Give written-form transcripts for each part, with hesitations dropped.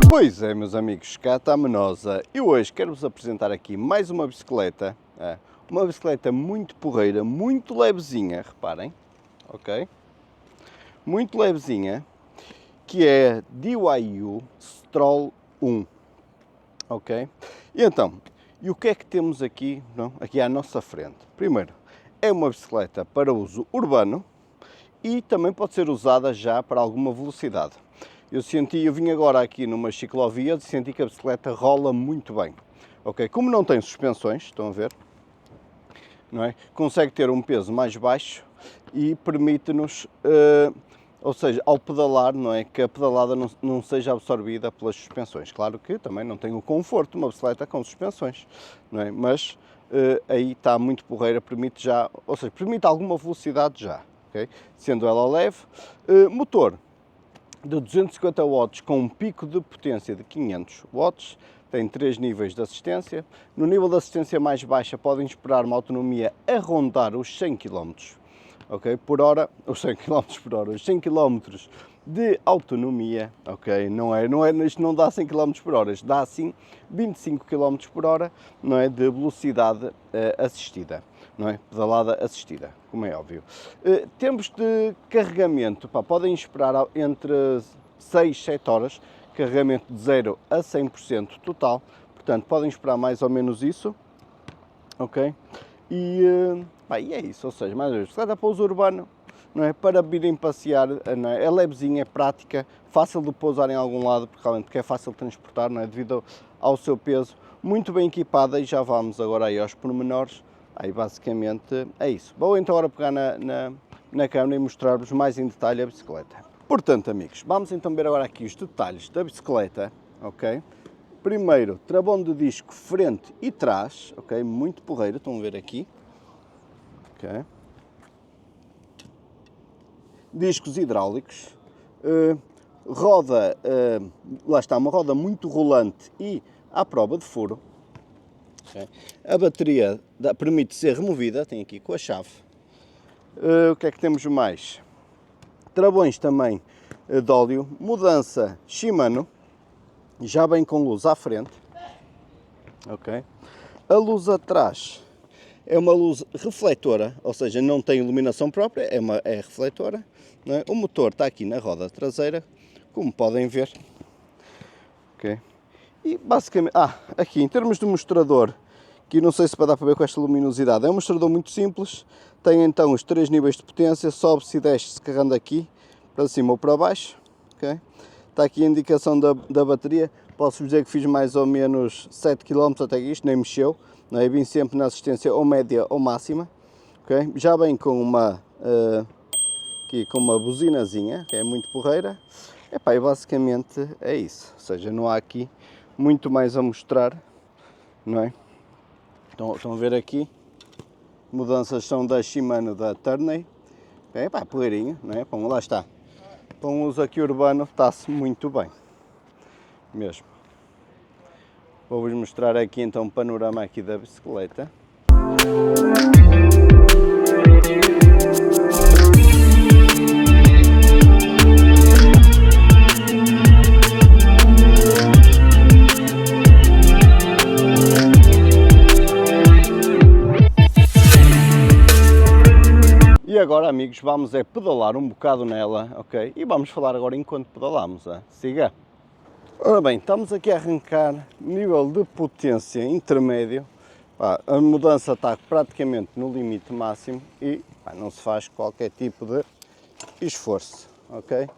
Pois é, meus amigos, cá está a Menosa e hoje quero-vos apresentar aqui mais uma bicicleta muito porreira, muito levezinha, reparem, ok? Muito levezinha, que é DYU Stroll 1, ok? E então, e o que é que temos aqui, não? Aqui à nossa frente? Primeiro, é uma bicicleta para uso urbano e também pode ser usada já para alguma velocidade. Eu vim agora aqui numa ciclovia e senti que a bicicleta rola muito bem. Ok, como não tem suspensões, estão a ver, não é? Consegue ter um peso mais baixo e permite-nos, ou seja, ao pedalar, não é? Que a pedalada não seja absorvida pelas suspensões. Claro que também não tem o conforto de uma bicicleta com suspensões, não é? Mas aí está muito porreira, permite já, ou seja, permite alguma velocidade já, ok? Sendo ela leve. Motor de 250 watts com um pico de potência de 500 watts, tem 3 níveis de assistência. No nível de assistência mais baixa podem esperar uma autonomia a rondar os 100 km, okay, por hora, os 100 km por hora, os 100 km de autonomia, ok, isto não dá 100 km por hora, isto dá assim 25 km por hora, não é, de velocidade assistida. Não é? Pedalada assistida, como é óbvio. Tempos de carregamento, podem esperar entre 6 e 7 horas, carregamento de 0 a 100% total, portanto podem esperar mais ou menos isso, ok? E é isso, ou seja, mais ou menos, bicicleta para uso urbano, não é? Para virem passear, não é? É levezinha, é prática, fácil de pousar em algum lado, porque é fácil de transportar, não é? Devido ao seu peso, muito bem equipada, e já vamos agora aí aos pormenores. Aí basicamente é isso. Vou então agora pegar na câmera e mostrar-vos mais em detalhe a bicicleta. Portanto, amigos, vamos então ver agora aqui os detalhes da bicicleta, ok? Primeiro, travão de disco frente e trás, ok? Muito porreiro, estão a ver aqui. Ok. Discos hidráulicos. Roda, lá está, uma roda muito rolante e à prova de furo. Okay. A bateria permite ser removida, tem aqui com a chave. O que é que temos mais? Travões também de óleo, mudança Shimano, já bem com luz à frente. Okay. A luz atrás é uma luz refletora, ou seja, não tem iluminação própria, é refletora. Não é? O motor está aqui na roda traseira, como podem ver. Okay. E basicamente, aqui em termos de mostrador, que não sei se vai dar para ver com esta luminosidade, é um mostrador muito simples, tem então os 3 níveis de potência, sobe-se e desce-se carregando aqui, para cima ou para baixo, okay? Está aqui a indicação da bateria, posso dizer que fiz mais ou menos 7 km até aqui, isto nem mexeu, não é? Vim sempre na assistência ou média ou máxima, okay? Já vem com aqui com uma buzinazinha, que é muito porreira. E basicamente é isso, ou seja, não há aqui muito mais a mostrar, não é? Estão a ver aqui, mudanças são da Shimano, da Turney, porreirinho, não é? Lá está, para um uso aqui urbano está-se muito bem, mesmo. Vou-vos mostrar aqui então um panorama aqui da bicicleta. E agora, amigos, vamos pedalar um bocado nela, ok? E vamos falar agora enquanto pedalamos, siga! Ora bem, estamos aqui a arrancar nível de potência intermédio. A mudança está praticamente no limite máximo e não se faz qualquer tipo de esforço, ok?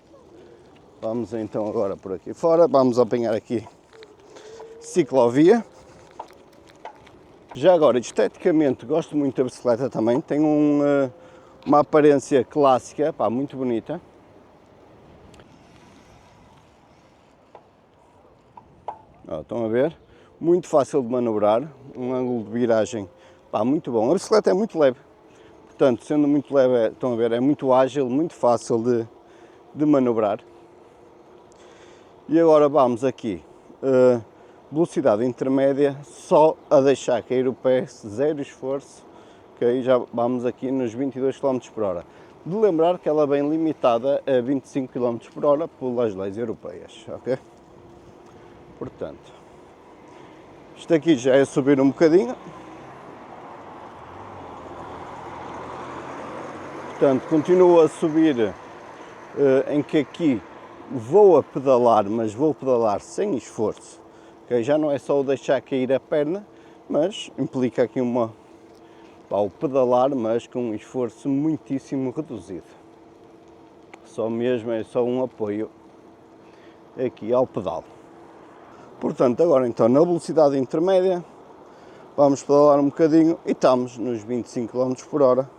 Vamos então agora por aqui fora, vamos apanhar aqui ciclovia. Já agora, esteticamente, gosto muito da bicicleta também, tem uma aparência clássica, pá, muito bonita. Ó, estão a ver? Muito fácil de manobrar, um ângulo de viragem, pá, muito bom. A bicicleta é muito leve, portanto, sendo muito leve, estão a ver, é muito ágil, muito fácil de manobrar. E agora vamos aqui, velocidade intermédia, só a deixar cair o pé, zero esforço, ok? Já vamos aqui nos 22 km por hora. De lembrar que ela vem limitada a 25 km por hora pelas leis europeias, ok? Portanto, isto aqui já é subir um bocadinho. Portanto, continuo a subir, em que aqui vou a pedalar, mas vou pedalar sem esforço. Okay? Já não é só o deixar cair a perna, mas implica aqui o pedalar, mas com um esforço muitíssimo reduzido. É só um apoio aqui ao pedal. Portanto, agora então na velocidade intermédia, vamos pedalar um bocadinho e estamos nos 25 km por hora.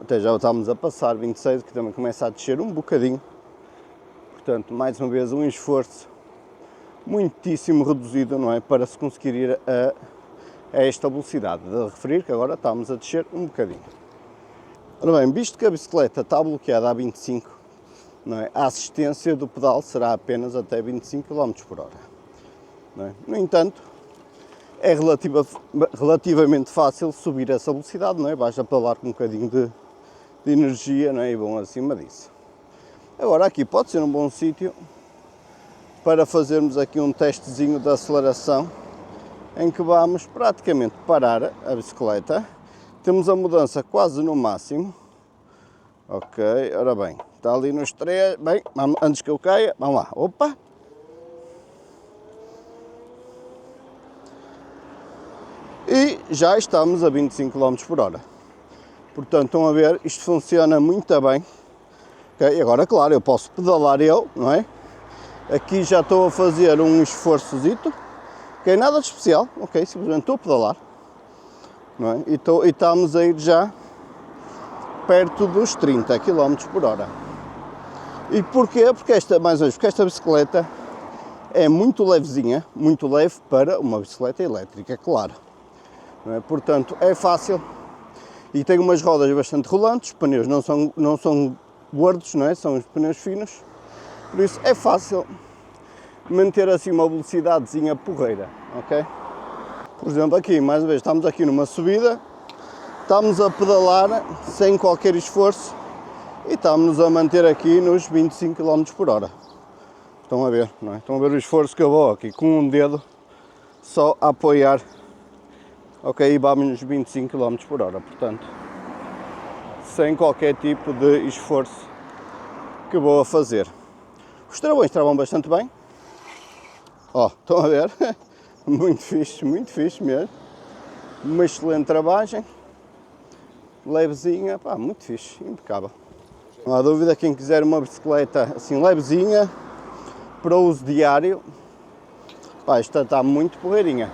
Até já estamos a passar 26, que também começa a descer um bocadinho. Portanto, mais uma vez, um esforço muitíssimo reduzido, não é? Para se conseguir ir a esta velocidade. De referir que agora estamos a descer um bocadinho. Ora bem, visto que a bicicleta está bloqueada a 25, não é? A assistência do pedal será apenas até 25 km por hora. Não é? No entanto, é relativamente fácil subir essa velocidade, não é? Basta pedalar com um bocadinho de energia, não é? E vão acima disso. Agora aqui pode ser um bom sítio para fazermos aqui um testezinho de aceleração, em que vamos praticamente parar a bicicleta. Temos a mudança quase no máximo. Ok, ora bem, está ali nos 3, bem, antes que eu caia, vamos lá, opa! E já estamos a 25 km por hora. Portanto, estão a ver, isto funciona muito bem. Okay? Agora, claro, eu posso pedalar não é? Aqui já estou a fazer um esforçozito, ok? Nada de especial, ok? Simplesmente estou a pedalar, não é? E estamos a ir já perto dos 30 km por hora. E porquê? Porque porque esta bicicleta é muito levezinha, muito leve para uma bicicleta elétrica, claro. Não é? Portanto, é fácil e tem umas rodas bastante rolantes, os pneus não são gordos, não é? São os pneus finos, por isso é fácil manter assim uma velocidadezinha porreira, ok? Por exemplo, aqui, mais uma vez, estamos aqui numa subida, estamos a pedalar sem qualquer esforço e estamos a manter aqui nos 25 km por hora. Estão a ver, não é? Estão a ver o esforço que eu vou aqui com um dedo só a apoiar, ok? E vamos nos 25 km por hora, portanto, sem qualquer tipo de esforço que vou a fazer. Os travões travam bastante bem. Ó, estão a ver? Muito fixe mesmo. Uma excelente travagem. Levezinha, pá, muito fixe, impecável. Não há dúvida, quem quiser uma bicicleta assim levezinha, para uso diário, pá, esta está muito porreirinha.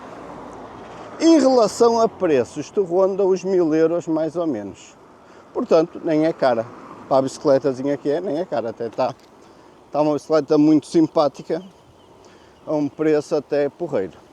Em relação a preços, isto ronda os 1000 euros mais ou menos. Portanto, nem é cara. Para a bicicletazinha que é, nem é cara. Até está uma bicicleta muito simpática, a um preço até porreiro.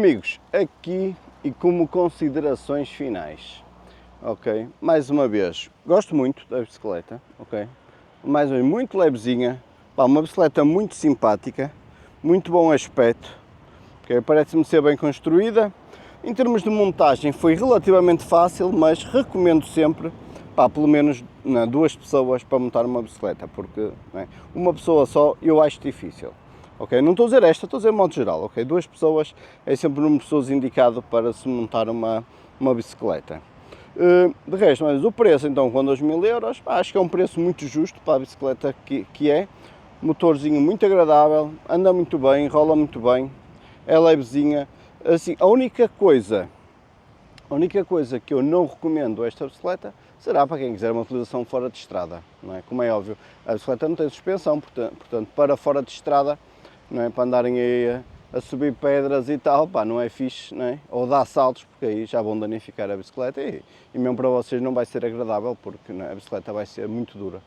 Amigos, aqui e como considerações finais, ok? Mais uma vez, gosto muito da bicicleta, ok? Mais uma vez, muito levezinha, pá, uma bicicleta muito simpática, muito bom aspecto, okay? Parece-me ser bem construída. Em termos de montagem foi relativamente fácil, mas recomendo sempre, pá, pelo menos duas pessoas para montar uma bicicleta, porque uma pessoa só eu acho difícil. Okay? Não estou a dizer esta, estou a dizer de modo geral. Okay? Duas pessoas é sempre o número de pessoas indicado para se montar uma bicicleta. De resto, mas o preço então com 2.000 euros, acho que é um preço muito justo para a bicicleta que é. Motorzinho muito agradável, anda muito bem, rola muito bem, é levezinha. Assim, a única coisa que eu não recomendo a esta bicicleta será para quem quiser uma utilização fora de estrada, não é? Como é óbvio, a bicicleta não tem suspensão, portanto para fora de estrada, não é? Para andarem aí a subir pedras e tal, pá, não é fixe, não é? Ou dar saltos, porque aí já vão danificar a bicicleta e mesmo para vocês não vai ser agradável, porque a bicicleta vai ser muito dura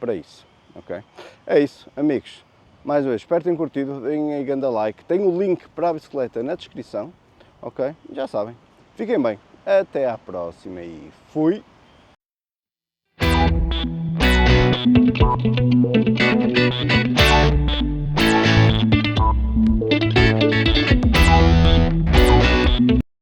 para isso, ok? É isso, amigos. Mais uma vez, espero que tenham curtido, deem aí grande like, tem o link para a bicicleta na descrição, ok? Já sabem. Fiquem bem, até à próxima e fui!